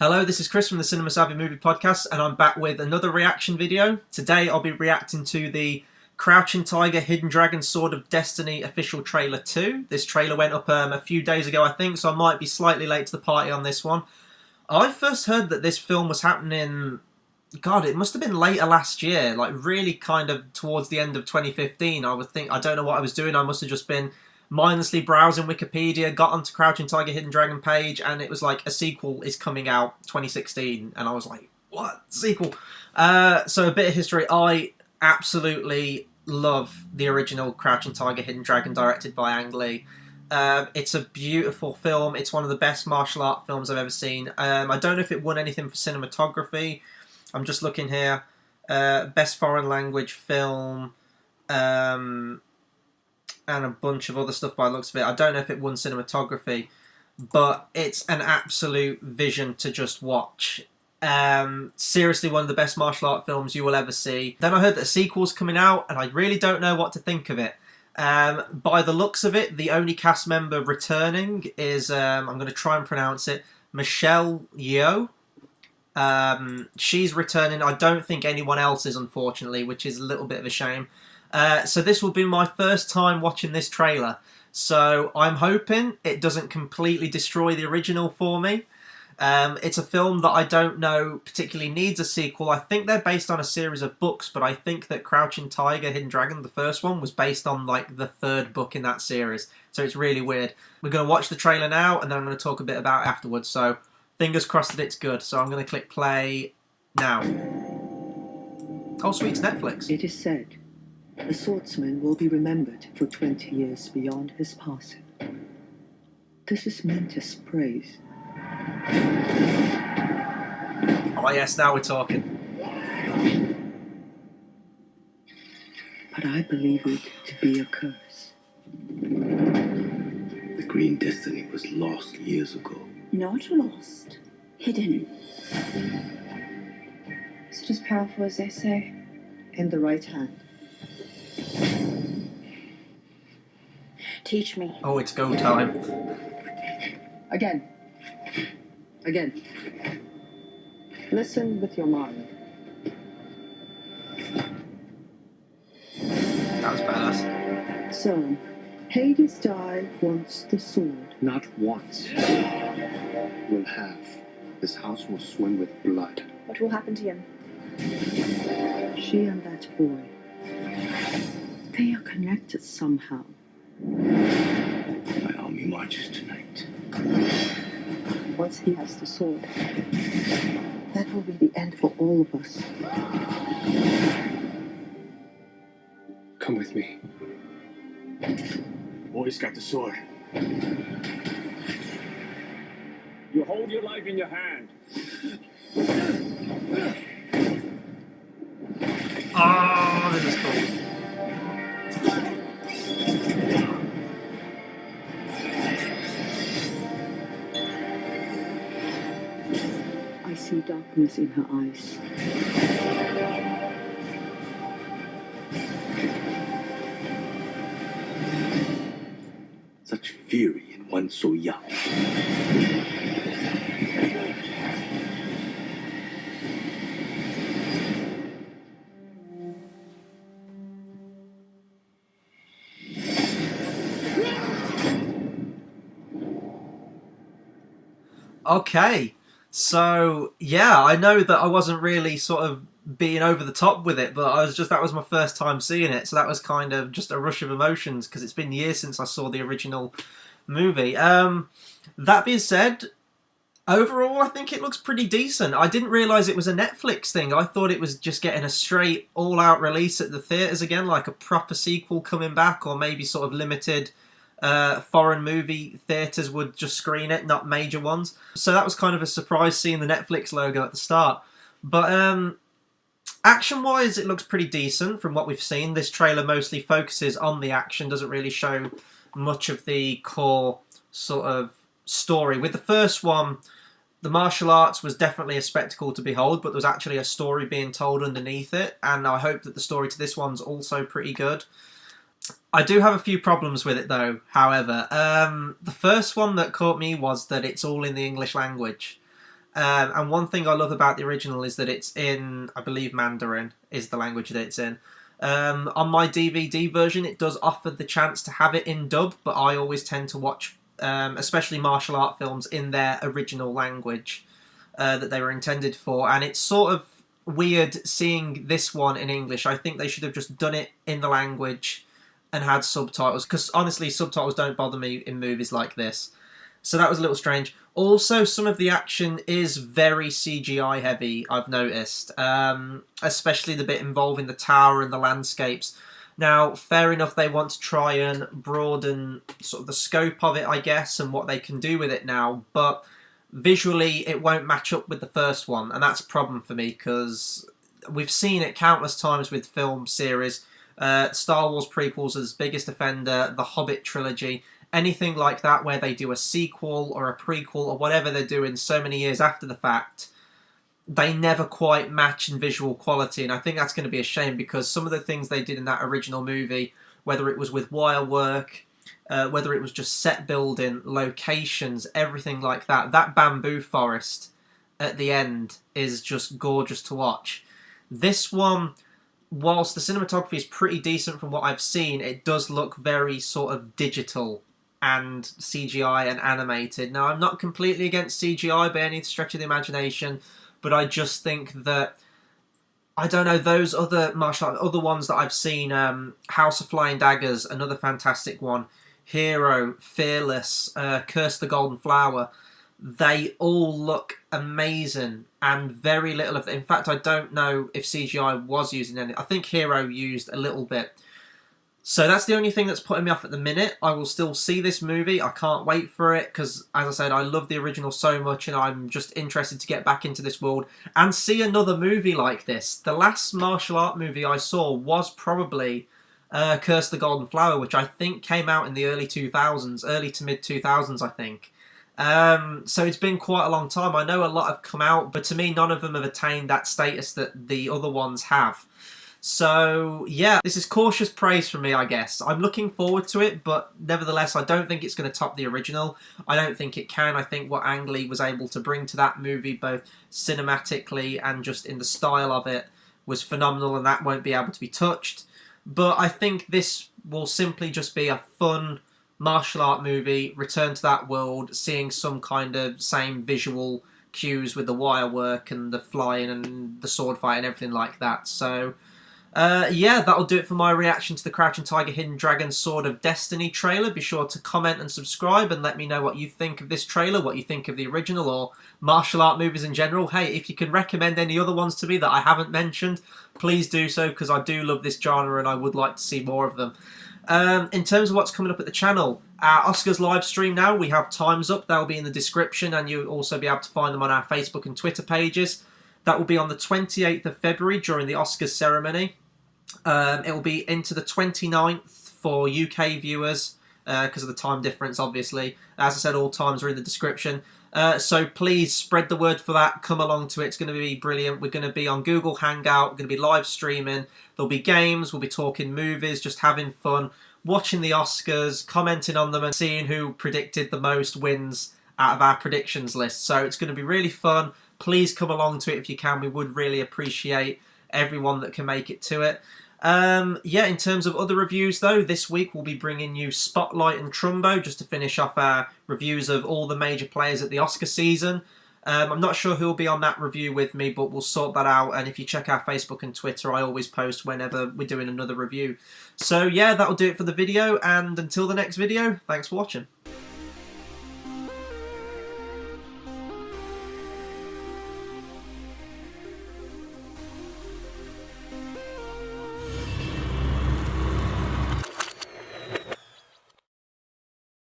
Hello, this is Chris from the Cinema Savvy Movie Podcast, and I'm back with another reaction video. Today I'll be reacting to the Crouching Tiger, Hidden Dragon, Sword of Destiny official trailer 2. This trailer went up a few days ago, I think, so I might be slightly late to the party on this one. I first heard that this film was happening, God, it must have been later last year, like really kind of towards the end of 2015. I don't know what I was doing, I must have just been mindlessly browsing Wikipedia, got onto Crouching Tiger, Hidden Dragon page, and it was like a sequel is coming out 2016, and I was like, what? Sequel? So a bit of history. I absolutely love the original Crouching Tiger, Hidden Dragon, directed by Ang Lee. It's a beautiful film. It's one of the best martial art films I've ever seen. I don't know if it won anything for cinematography. I'm just looking here. Best foreign language film. And a bunch of other stuff by the looks of it. I don't know if it won cinematography, but it's an absolute vision to just watch. Seriously, one of the best martial art films you will ever see. Then I heard that a sequel's coming out, and I really don't know what to think of it. By the looks of it, the only cast member returning is, I'm going to try and pronounce it, Michelle Yeoh. She's returning. I don't think anyone else is, unfortunately, which is a little bit of a shame. So this will be my first time watching this trailer, so I'm hoping it doesn't completely destroy the original for me. It's a film that I don't know particularly needs a sequel. I think they're based on a series of books, but I think that Crouching Tiger, Hidden Dragon, the first one, was based on like the third book in that series, so it's really weird. We're going to watch the trailer now, and then I'm going to talk a bit about it afterwards, so fingers crossed that it's good. So I'm going to click play now. Oh sweet, it's Netflix. It is said the swordsman will be remembered for 20 years beyond his passing. This is meant as praise. Oh yes, now we're talking. But I believe it to be a curse. The Green Destiny was lost years ago. Not lost. Hidden. Is it as powerful as they say? In the right hand. Teach me. Oh, it's go time. Again. Again. Listen with your mind. That was badass. So, Hades died wants the sword. Not once. We'll have. This house will swim with blood. What will happen to him? She and that boy. They are connected somehow. My army marches tonight. Once he has the sword, that will be the end for all of us. Come with me. Boy's got the sword. You hold your life in your hand. Oh, this is cool. I see darkness in her eyes. Such fury in one so young. Okay, so yeah, I know that I wasn't really sort of being over the top with it, but that was my first time seeing it, so that was kind of just a rush of emotions because it's been years since I saw the original movie. That being said, overall I think it looks pretty decent. I didn't realise it was a Netflix thing. I thought it was just getting a straight all-out release at the theatres again, like a proper sequel coming back, or maybe sort of limited foreign movie theatres would just screen it, not major ones. So that was kind of a surprise seeing the Netflix logo at the start. But action-wise, it looks pretty decent from what we've seen. This trailer mostly focuses on the action, doesn't really show much of the core sort of story. With the first one, the martial arts was definitely a spectacle to behold, but there was actually a story being told underneath it, and I hope that the story to this one's also pretty good. I do have a few problems with it though, however. The first one that caught me was that it's all in the English language. And one thing I love about the original is that it's in, I believe, Mandarin is the language that it's in. On my DVD version, it does offer the chance to have it in dub, but I always tend to watch, especially martial art films, in their original language that they were intended for. And it's sort of weird seeing this one in English. I think they should have just done it in the language and had subtitles, because honestly, subtitles don't bother me in movies like this. So that was a little strange. Also, some of the action is very CGI heavy, I've noticed. Especially the bit involving the tower and the landscapes. Now, fair enough, they want to try and broaden sort of the scope of it, I guess, and what they can do with it now. But visually, it won't match up with the first one. And that's a problem for me, because we've seen it countless times with film series. Star Wars prequels as biggest offender, the Hobbit trilogy, anything like that where they do a sequel or a prequel or whatever they're doing so many years after the fact, they never quite match in visual quality, and I think that's going to be a shame, because some of the things they did in that original movie, whether it was with wire work, whether it was just set building, locations, everything like that, that bamboo forest at the end is just gorgeous to watch. This one, whilst the cinematography is pretty decent from what I've seen, it does look very sort of digital and CGI and animated. Now, I'm not completely against CGI by any stretch of the imagination, but I just think that, I don't know, those other martial art, other ones that I've seen, House of Flying Daggers, another fantastic one, Hero, Fearless, Curse the Golden Flower, they all look amazing, and very little of it. In fact, I don't know if CGI was using any. I think Hero used a little bit. So that's the only thing that's putting me off at the minute. I will still see this movie. I can't wait for it, because, as I said, I love the original so much, and I'm just interested to get back into this world and see another movie like this. The last martial art movie I saw was probably Curse the Golden Flower, which I think came out in the early 2000s, early to mid 2000s, I think. So it's been quite a long time. I know a lot have come out, but to me, none of them have attained that status that the other ones have. So, yeah, this is cautious praise from me, I guess. I'm looking forward to it, but nevertheless, I don't think it's going to top the original. I don't think it can. I think what Ang Lee was able to bring to that movie, both cinematically and just in the style of it, was phenomenal, and that won't be able to be touched. But I think this will simply just be a fun martial art movie, return to that world, seeing some kind of same visual cues with the wire work and the flying and the sword fight and everything like that. So, yeah, that'll do it for my reaction to the Crouching Tiger, Hidden Dragon Sword of Destiny trailer. Be sure to comment and subscribe and let me know what you think of this trailer, what you think of the original or martial art movies in general. Hey, if you can recommend any other ones to me that I haven't mentioned, please do so, because I do love this genre and I would like to see more of them. In terms of what's coming up at the channel, our Oscars live stream now, we have times up. They'll be in the description, and you'll also be able to find them on our Facebook and Twitter pages. That will be on the 28th of February during the Oscars ceremony. It will be into the 29th for UK viewers, because of the time difference, obviously. As I said, all times are in the description. So please spread the word for that. Come along to it. It's going to be brilliant. We're going to be on Google Hangout. We're going to be live streaming. There'll be games. We'll be talking movies, just having fun, watching the Oscars, commenting on them, and seeing who predicted the most wins out of our predictions list. So it's going to be really fun. Please come along to it if you can. We would really appreciate everyone that can make it to it. Yeah, in terms of other reviews though, this week we'll be bringing you Spotlight and Trumbo, just to finish off our reviews of all the major players at the Oscar season. I'm not sure who will be on that review with me, but we'll sort that out. And if you check our Facebook and Twitter, I always post whenever we're doing another review. So yeah, that'll do it for the video, and until the next video, thanks for watching.